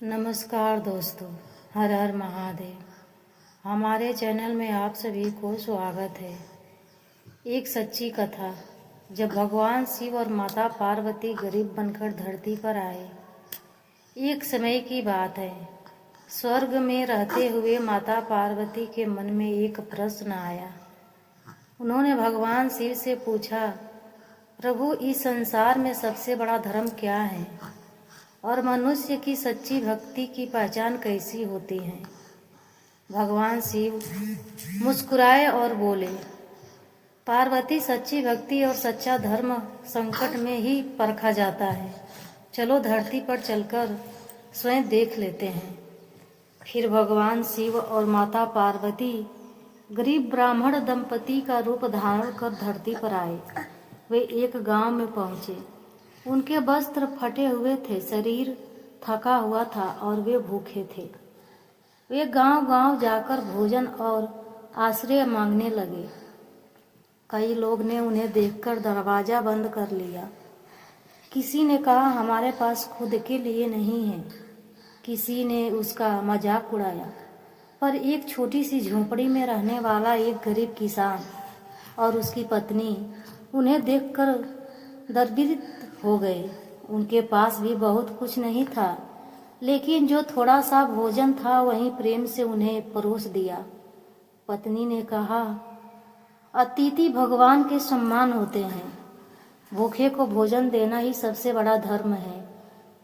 नमस्कार दोस्तों, हर हर महादेव। हमारे चैनल में आप सभी को स्वागत है। एक सच्ची कथा। जब भगवान शिव और माता पार्वती गरीब बनकर धरती पर आए। एक समय की बात है। स्वर्ग में रहते हुए माता पार्वती के मन में एक प्रश्न आया। उन्होंने भगवान शिव से पूछा, प्रभु, इस संसार में सबसे बड़ा धर्म क्या है और मनुष्य की सच्ची भक्ति की पहचान कैसी होती है? भगवान शिव मुस्कुराए और बोले, पार्वती, सच्ची भक्ति और सच्चा धर्म संकट में ही परखा जाता है। चलो धरती पर चलकर स्वयं देख लेते हैं। फिर भगवान शिव और माता पार्वती गरीब ब्राह्मण दंपति का रूप धारण कर धरती पर आए। वे एक गांव में पहुंचे। उनके वस्त्र फटे हुए थे, शरीर थका हुआ था और वे भूखे थे। वे गांव-गांव जाकर भोजन और आश्रय मांगने लगे। कई लोग ने उन्हें देखकर दरवाजा बंद कर लिया। किसी ने कहा, हमारे पास खुद के लिए नहीं है। किसी ने उसका मजाक उड़ाया। पर एक छोटी सी झोपड़ी में रहने वाला एक गरीब किसान और उसकी पत्नी उन्हें देखकर दर्दित हो गए। उनके पास भी बहुत कुछ नहीं था, लेकिन जो थोड़ा सा भोजन था वहीं प्रेम से उन्हें परोस दिया। पत्नी ने कहा, अतिथि भगवान के सम्मान होते हैं। भूखे को भोजन देना ही सबसे बड़ा धर्म है।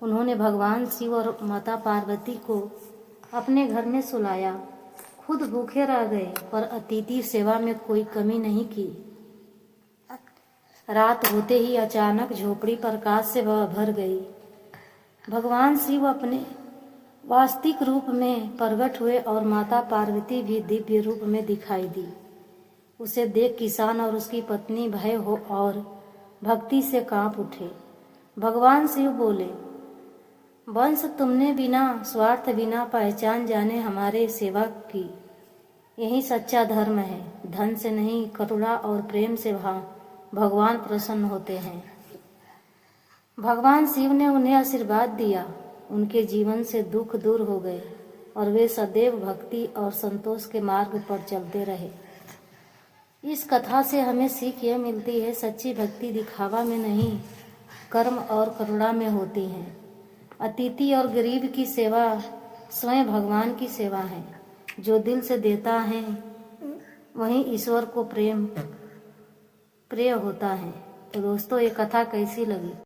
उन्होंने भगवान शिव और माता पार्वती को अपने घर में सुलाया। खुद भूखे रह गए, पर अतिथि सेवा में कोई कमी नहीं की। रात होते ही अचानक झोपड़ी प्रकाश से भर गई। भगवान शिव अपने वास्तविक रूप में प्रकट हुए और माता पार्वती भी दिव्य रूप में दिखाई दी। उसे देख किसान और उसकी पत्नी भय हो और भक्ति से कांप उठे। भगवान शिव बोले, वंश, तुमने बिना स्वार्थ, बिना पहचान जाने हमारे सेवा की। यही सच्चा धर्म है। धन से नहीं, करुणा और प्रेम से भगवान प्रसन्न होते हैं। भगवान शिव ने उन्हें आशीर्वाद दिया। उनके जीवन से दुख दूर हो गए और वे सदैव भक्ति और संतोष के मार्ग पर चलते रहे। इस कथा से हमें सीख यह मिलती है, सच्ची भक्ति दिखावा में नहीं, कर्म और करुणा में होती है। अतिथि और गरीब की सेवा स्वयं भगवान की सेवा है। जो दिल से देता है वहीं ईश्वर को प्रिय होता है। तो दोस्तों, ये कथा कैसी लगी?